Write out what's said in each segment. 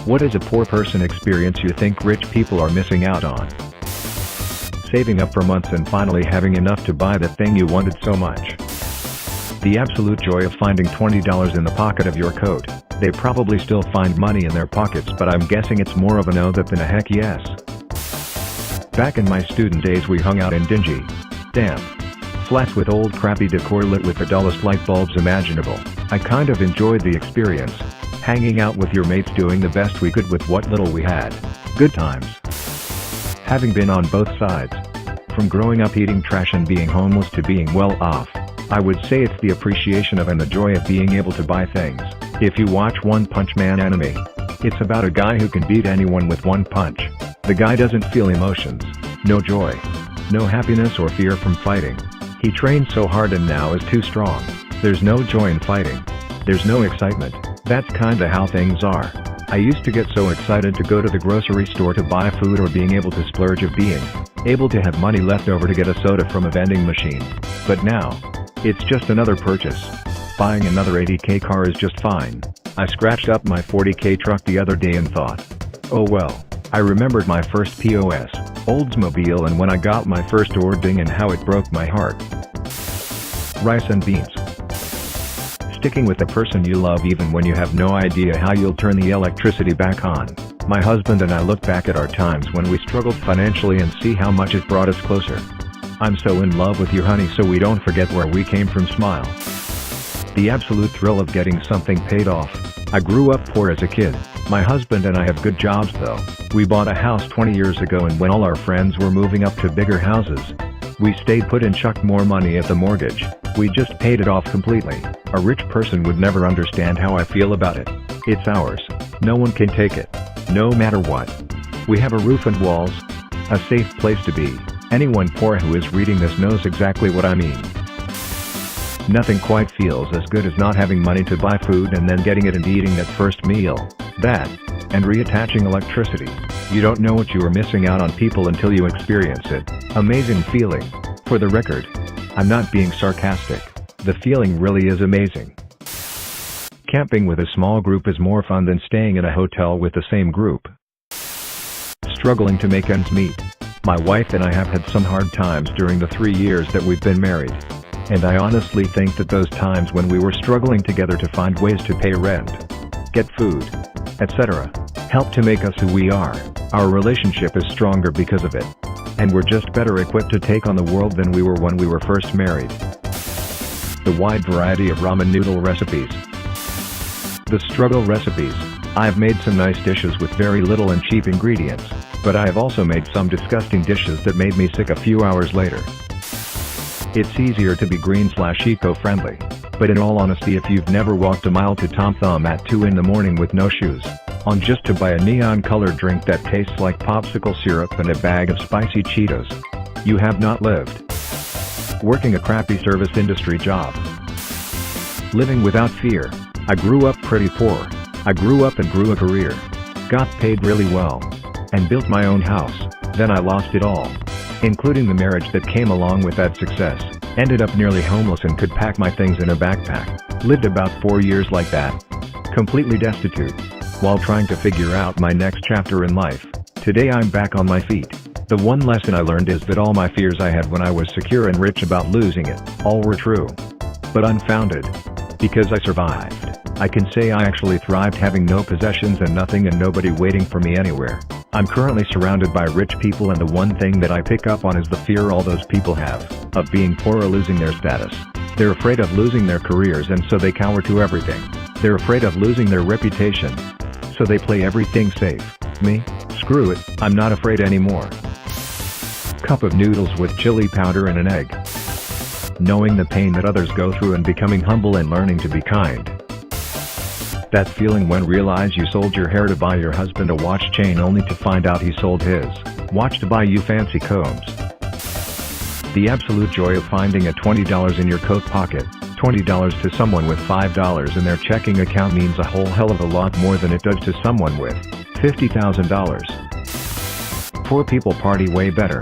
What is a poor person experience you think rich people are missing out on? Saving up for months and finally having enough to buy the thing you wanted so much. The absolute joy of finding $20 in the pocket of your coat. They probably still find money in their pockets, but I'm guessing it's more of a no than a heck yes. Back in my student days we hung out in dingy, damp flats with old crappy decor lit with the dullest light bulbs imaginable. I kind of enjoyed the experience, hanging out with your mates doing the best we could with what little we had. Good times. Having been on both sides, from growing up eating trash and being homeless to being well off, I would say it's the appreciation of and the joy of being able to buy things. If you watch One Punch Man anime, it's about a guy who can beat anyone with one punch. The guy doesn't feel emotions, no joy, no happiness or fear from fighting. He trained so hard and now is too strong. There's no joy in fighting. There's no excitement. That's kinda how things are. I used to get so excited to go to the grocery store to buy food or being able to splurge of being able to have money left over to get a soda from a vending machine. But now, it's just another purchase. Buying another 80K car is just fine. I scratched up my 40K truck the other day and thought, oh well. I remembered my first POS, Oldsmobile, and when I got my first ording and how it broke my heart. Rice and beans. Sticking with the person you love even when you have no idea how you'll turn the electricity back on. My husband and I look back at our times when we struggled financially and see how much it brought us closer. I'm so in love with you, honey, so we don't forget where we came from. Smile. The absolute thrill of getting something paid off. I grew up poor as a kid. My husband and I have good jobs though. We bought a house 20 years ago, and when all our friends were moving up to bigger houses, we stayed put and chucked more money at the mortgage. We just paid it off completely. A rich person would never understand how I feel about it. It's ours. No one can take it. No matter what. We have a roof and walls. A safe place to be. Anyone poor who is reading this knows exactly what I mean. Nothing quite feels as good as not having money to buy food and then getting it and eating that first meal. That, and reattaching electricity. You don't know what you are missing out on, people, until you experience it. Amazing feeling. For the record, I'm not being sarcastic. The feeling really is amazing. Camping with a small group is more fun than staying in a hotel with the same group. Struggling to make ends meet. My wife and I have had some hard times during the 3 years that we've been married. And I honestly think that those times when we were struggling together to find ways to pay rent, get food, etc., help to make us who we are. Our relationship is stronger because of it. And we're just better equipped to take on the world than we were when we were first married. The wide variety of ramen noodle recipes. The struggle recipes. I've made some nice dishes with very little and cheap ingredients, but I have also made some disgusting dishes that made me sick a few hours later. It's easier to be green/eco-friendly. But in all honesty, if you've never walked a mile to Tom Thumb at 2 in the morning with no shoes on just to buy a neon-colored drink that tastes like popsicle syrup and a bag of spicy Cheetos, you have not lived. Working a crappy service industry job. Living without fear. I grew up pretty poor. I grew up and grew a career. Got paid really well. And built my own house. Then I lost it all. Including the marriage that came along with that success. Ended up nearly homeless and could pack my things in a backpack. Lived about 4 years like that. Completely destitute. While trying to figure out my next chapter in life. Today I'm back on my feet. The one lesson I learned is that all my fears I had when I was secure and rich about losing it, all were true. But unfounded. Because I survived. I can say I actually thrived having no possessions and nothing and nobody waiting for me anywhere. I'm currently surrounded by rich people, and the one thing that I pick up on is the fear all those people have of being poor or losing their status. They're afraid of losing their careers, and so they cower to everything. They're afraid of losing their reputation, so they play everything safe. Me? Screw it, I'm not afraid anymore. Cup of noodles with chili powder and an egg. Knowing the pain that others go through and becoming humble and learning to be kind. That feeling when realize you sold your hair to buy your husband a watch chain only to find out he sold his watch to buy you fancy combs. The absolute joy of finding a $20 in your coat pocket. $20 to someone with $5 in their checking account means a whole hell of a lot more than it does to someone with $50,000. Poor people party way better.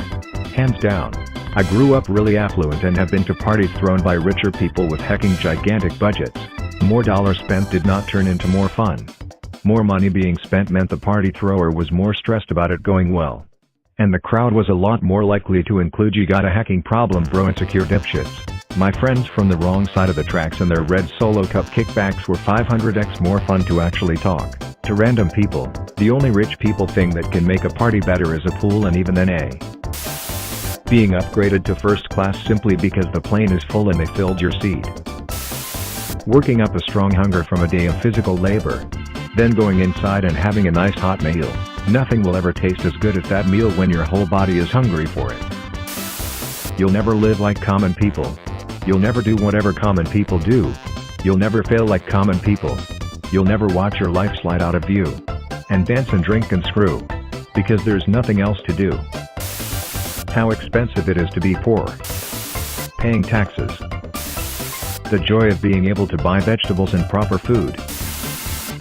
Hands down. I grew up really affluent and have been to parties thrown by richer people with hecking gigantic budgets. More dollars spent did not turn into more fun. More money being spent meant the party thrower was more stressed about it going well. And the crowd was a lot more likely to include "you got a hacking problem bro" insecure dipshits. My friends from the wrong side of the tracks and their red Solo Cup kickbacks were 500x more fun to actually talk to random people. The only rich people thing that can make a party better is a pool, and even then being upgraded to first class simply because the plane is full and they filled your seat. Working up a strong hunger from a day of physical labor. Then going inside and having a nice hot meal. Nothing will ever taste as good as that meal when your whole body is hungry for it. You'll never live like common people. You'll never do whatever common people do. You'll never fail like common people. You'll never watch your life slide out of view. And dance and drink and screw. Because there's nothing else to do. How expensive it is to be poor. Paying taxes. The joy of being able to buy vegetables and proper food.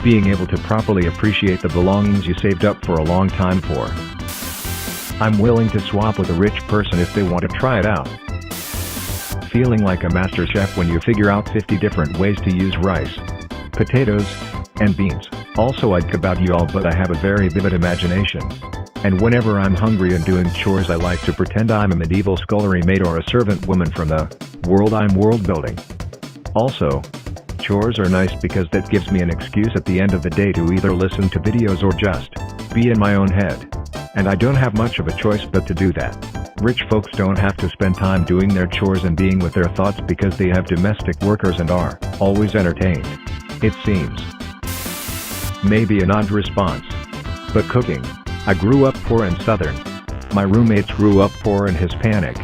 Being able to properly appreciate the belongings you saved up for a long time for. I'm willing to swap with a rich person if they want to try it out. Feeling like a master chef when you figure out 50 different ways to use rice, potatoes, and beans. Also, I'd about you all, but I have a very vivid imagination. And whenever I'm hungry and doing chores, I like to pretend I'm a medieval scullery maid or a servant woman from the world I'm world building. Also, chores are nice because that gives me an excuse at the end of the day to either listen to videos or just be in my own head. And I don't have much of a choice but to do that. Rich folks don't have to spend time doing their chores and being with their thoughts because they have domestic workers and are always entertained. It seems. Maybe an odd response. But cooking. I grew up poor and southern. My roommates grew up poor and Hispanic.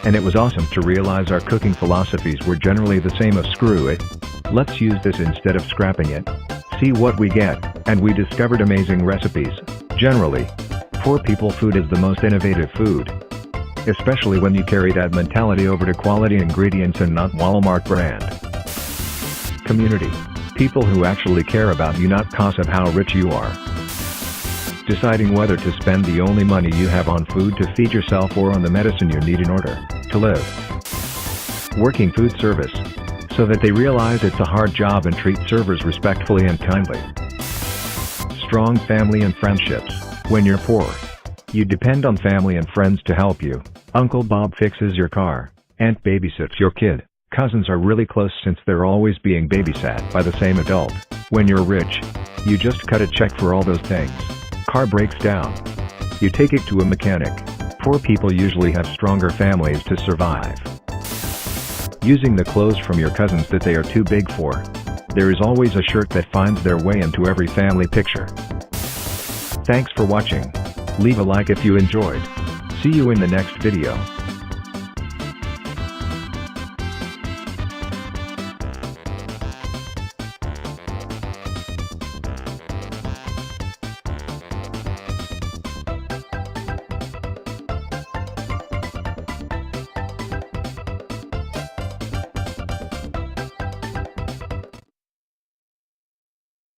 And it was awesome to realize our cooking philosophies were generally the same of screw it. Let's use this instead of scrapping it. See what we get, and we discovered amazing recipes. Generally, poor people food is the most innovative food. Especially when you carry that mentality over to quality ingredients and not Walmart brand. Community. People who actually care about you, not cause of how rich you are. Deciding whether to spend the only money you have on food to feed yourself or on the medicine you need in order to live. Working food service. So that they realize it's a hard job and treat servers respectfully and kindly. Strong family and friendships. When you're poor, you depend on family and friends to help you. Uncle Bob fixes your car. Aunt babysits your kid. Cousins are really close since they're always being babysat by the same adult. When you're rich, you just cut a check for all those things. Car breaks down. You take it to a mechanic. Poor people usually have stronger families to survive. Using the clothes from your cousins that they are too big for. There is always a shirt that finds their way into every family picture. Thanks for watching. Leave a like if you enjoyed. See you in the next video.